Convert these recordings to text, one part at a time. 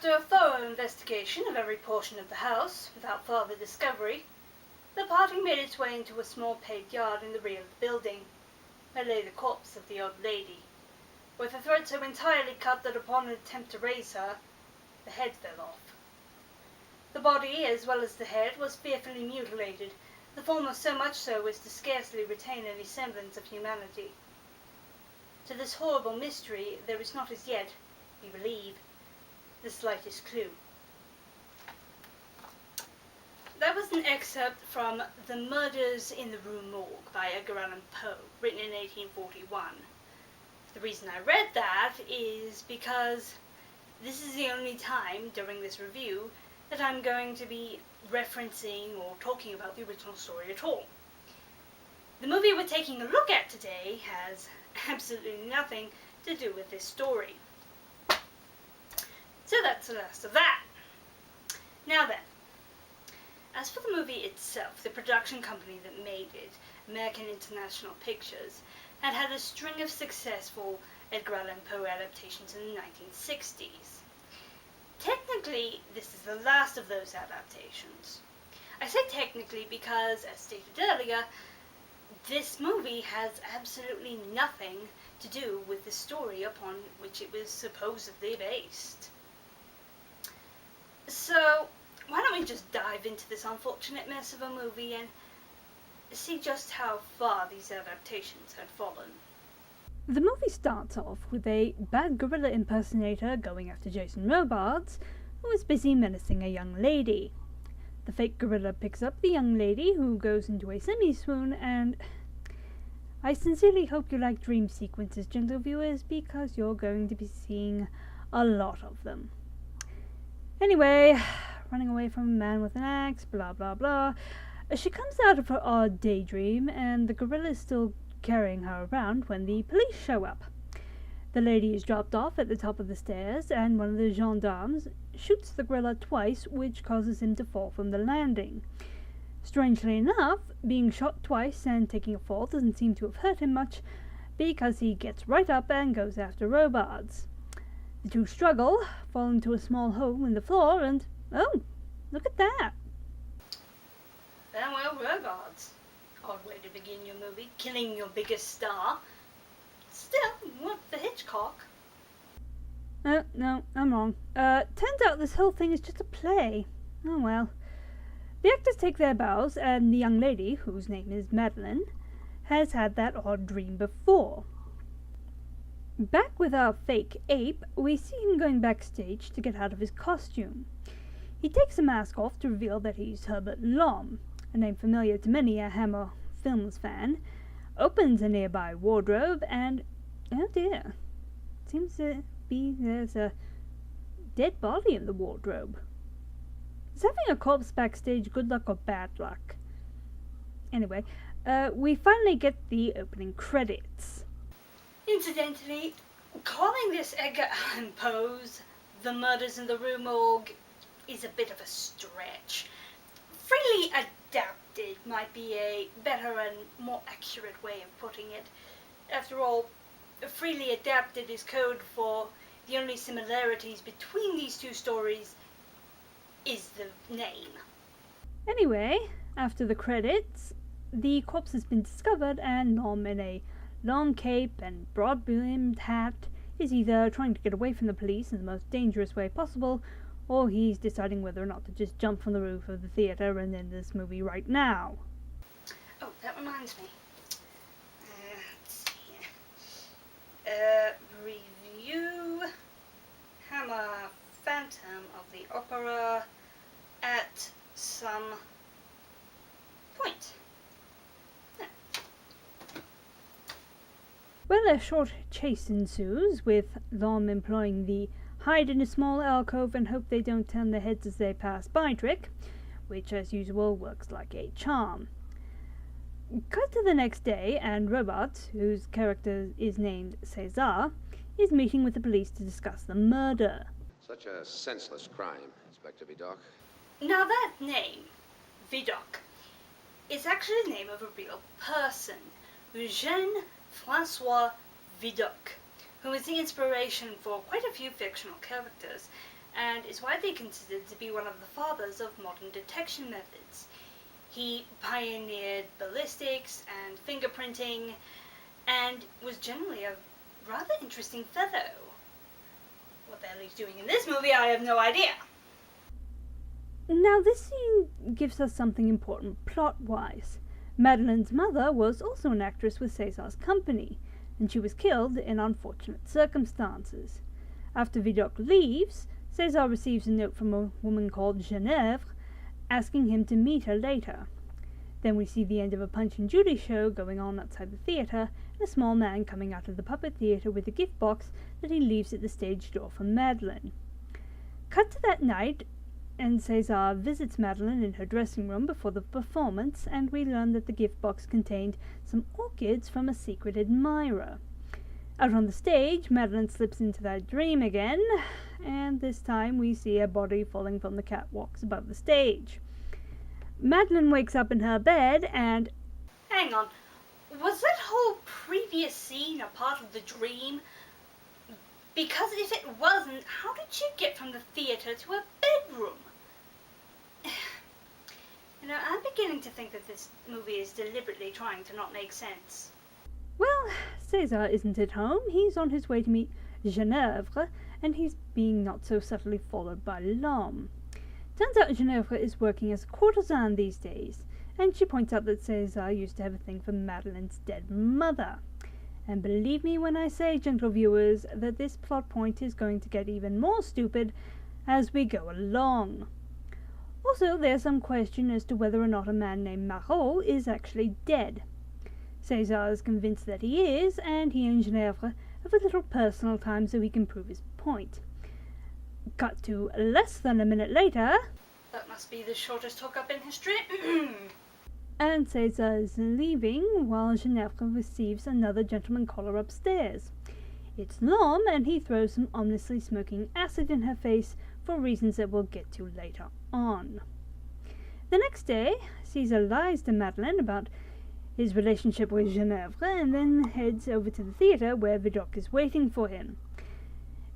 After a thorough investigation of every portion of the house, without further discovery, the party made its way into a small paved yard in the rear of the building, where lay the corpse of the old lady, with a throat so entirely cut that upon an attempt to raise her, the head fell off. The body, as well as the head, was fearfully mutilated, the former so much so as to scarcely retain any semblance of humanity. To this horrible mystery there is not as yet, we believe, the slightest clue. That was an excerpt from The Murders in the Rue Morgue by Edgar Allan Poe, written in 1841. The reason I read that is because this is the only time during this review that I'm going to be referencing or talking about the original story at all. The movie we're taking a look at today has absolutely nothing to do with this story. So that's the last of that. Now then, as for the movie itself, the production company that made it, American International Pictures, had a string of successful Edgar Allan Poe adaptations in the 1960s. Technically, this is the last of those adaptations. I say technically because, as stated earlier, this movie has absolutely nothing to do with the story upon which it was supposedly based. So, why don't we just dive into this unfortunate mess of a movie and see just how far these adaptations had fallen. The movie starts off with a bad gorilla impersonator going after Jason Robards, who is busy menacing a young lady. The fake gorilla picks up the young lady, who goes into a semi-swoon, and I sincerely hope you like dream sequences, gentle viewers, because you're going to be seeing a lot of them. Anyway, running away from a man with an axe, blah blah blah. She comes out of her odd daydream, and the gorilla is still carrying her around when the police show up. The lady is dropped off at the top of the stairs, and one of the gendarmes shoots the gorilla twice, which causes him to fall from the landing. Strangely enough, being shot twice and taking a fall doesn't seem to have hurt him much, because he gets right up and goes after Robards. The two struggle, fall into a small hole in the floor, and oh, look at that! Farewell, Robards. Odd way to begin your movie, killing your biggest star. Still, what for Hitchcock? No, I'm wrong. Turns out this whole thing is just a play. Oh well. The actors take their bows, and the young lady, whose name is Madeline, has had that odd dream before. Back with our fake ape, we see him going backstage to get out of his costume. He takes the mask off to reveal that he's Herbert Lom, a name familiar to many a Hammer Films fan, opens a nearby wardrobe, and oh dear, seems to be there's a dead body in the wardrobe. Is having a corpse backstage good luck or bad luck? Anyway, we finally get the opening credits. Incidentally, calling this Edgar Allan Poe's The Murders in the Rue Morgue is a bit of a stretch. Freely adapted might be a better and more accurate way of putting it. After all, freely adapted is code for the only similarities between these two stories is the name. Anyway, after the credits, the corpse has been discovered, and Nom, in a long cape and broad-brimmed hat, is either trying to get away from the police in the most dangerous way possible, or he's deciding whether or not to just jump from the roof of the theatre and end this movie right now. Oh, that reminds me. Let's see. Review Hammer Phantom of the Opera at some point. Well, a short chase ensues, with Lom employing the hide in a small alcove and hope they don't turn their heads as they pass by trick, which as usual works like a charm. Cut to the next day, and Robards, whose character is named César, is meeting with the police to discuss the murder. Such a senseless crime, Inspector Vidocq. Now that name, Vidocq, is actually the name of a real person, Eugène Francois Vidocq, who was the inspiration for quite a few fictional characters, and is widely considered to be one of the fathers of modern detection methods. He pioneered ballistics and fingerprinting, and was generally a rather interesting fellow. What the hell he's doing in this movie, I have no idea. Now, this scene gives us something important plot-wise. Madeline's mother was also an actress with César's company, and she was killed in unfortunate circumstances. After Vidocq leaves, César receives a note from a woman called Genèvre, asking him to meet her later. Then we see the end of a Punch and Judy show going on outside the theatre, and a small man coming out of the puppet theatre with a gift box that he leaves at the stage door for Madeline. Cut to that night, and César visits Madeline in her dressing room before the performance, and we learn that the gift box contained some orchids from a secret admirer. Out on the stage, Madeline slips into that dream again, and this time we see a body falling from the catwalks above the stage. Madeline wakes up in her bed and... Hang on, was that whole previous scene a part of the dream? Because if it wasn't, how did she get from the theatre to her bedroom? I'm beginning to think that this movie is deliberately trying to not make sense. Well, César isn't at home. He's on his way to meet Genèvre, and he's being not so subtly followed by L'Homme. Turns out Genèvre is working as a courtesan these days, and she points out that César used to have a thing for Madeline's dead mother. And believe me when I say, gentle viewers, that this plot point is going to get even more stupid as we go along. Also, there's some question as to whether or not a man named Marot is actually dead. César is convinced that he is, and he and Genèvre have a little personal time so he can prove his point. Cut to less than a minute later. That must be the shortest hookup in history. And César is leaving while Genèvre receives another gentleman caller upstairs. It's L'Homme, and he throws some ominously smoking acid in her face for reasons that we'll get to later on. The next day, César lies to Madeleine about his relationship with Genèvre and then heads over to the theatre where Vidocq is waiting for him.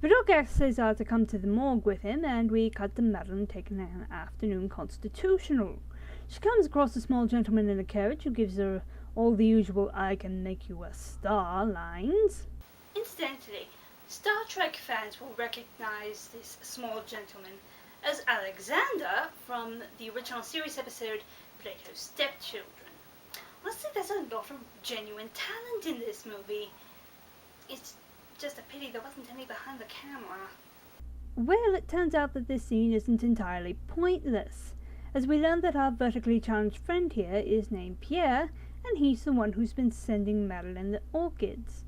Vidocq asks César to come to the morgue with him, and we cut to Madeleine taking an afternoon constitutional. She comes across a small gentleman in a carriage who gives her all the usual "I can make you a star" lines. Incidentally, Star Trek fans will recognize this small gentleman as Alexander from the original series episode Plato's Stepchildren. Honestly, there's a lot of genuine talent in this movie. It's just a pity there wasn't any behind the camera. Well, it turns out that this scene isn't entirely pointless, as we learn that our vertically challenged friend here is named Pierre, and he's the one who's been sending Madeleine the orchids.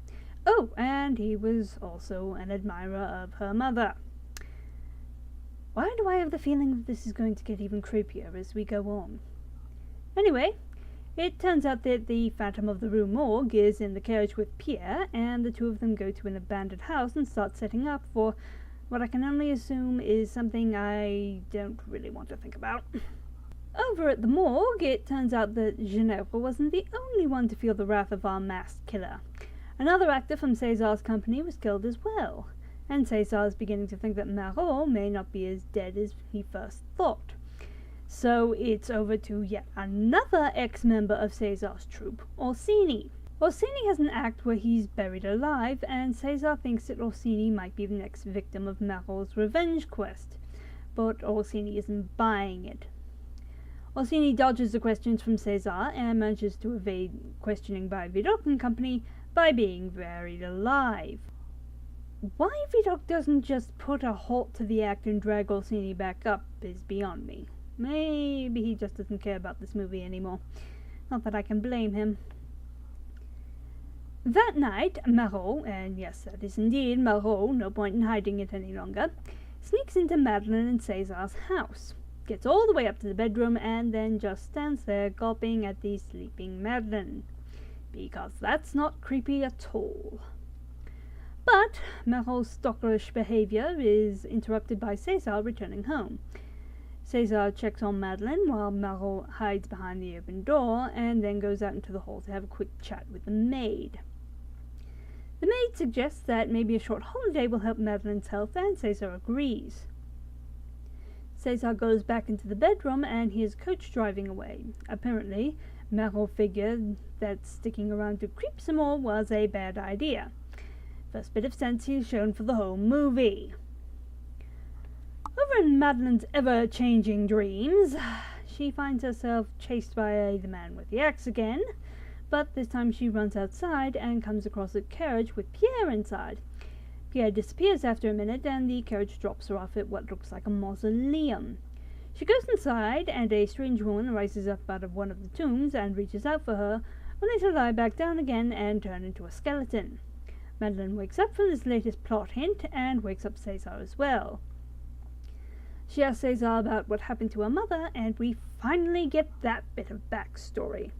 Oh, and he was also an admirer of her mother. Why do I have the feeling that this is going to get even creepier as we go on? Anyway, it turns out that the Phantom of the Rue Morgue is in the carriage with Pierre, and the two of them go to an abandoned house and start setting up for what I can only assume is something I don't really want to think about. Over at the morgue, it turns out that Genèvre wasn't the only one to feel the wrath of our masked killer. Another actor from César's company was killed as well, and César is beginning to think that Marot may not be as dead as he first thought. So it's over to yet another ex-member of César's troupe, Orsini. Orsini has an act where he's buried alive, and César thinks that Orsini might be the next victim of Marot's revenge quest, but Orsini isn't buying it. Orsini dodges the questions from César and manages to evade questioning by Vidocq and company by being buried alive. Why Vidocq doesn't just put a halt to the act and drag Orsini back up is beyond me. Maybe he just doesn't care about this movie anymore. Not that I can blame him. That night, Marot, and yes, that is indeed Marot, no point in hiding it any longer, sneaks into Madeleine and César's house, gets all the way up to the bedroom, and then just stands there gulping at the sleeping Madeleine. Because that's not creepy at all. But Marot's stalkerish behavior is interrupted by César returning home. César checks on Madeleine while Marot hides behind the open door and then goes out into the hall to have a quick chat with the maid. The maid suggests that maybe a short holiday will help Madeleine's health, and César agrees. Cesar goes back into the bedroom and hears Coach driving away. Apparently, Merrill figured that sticking around to creep some more was a bad idea. First bit of sense he's shown for the whole movie. Over in Madeline's ever-changing dreams, she finds herself chased by the man with the axe again, but this time she runs outside and comes across a carriage with Pierre inside. Pierre disappears after a minute and the carriage drops her off at what looks like a mausoleum. She goes inside and a strange woman rises up out of one of the tombs and reaches out for her, only to lie back down again and turn into a skeleton. Madeline wakes up from this latest plot hint and wakes up Cesar as well. She asks Cesar about what happened to her mother, and we finally get that bit of backstory.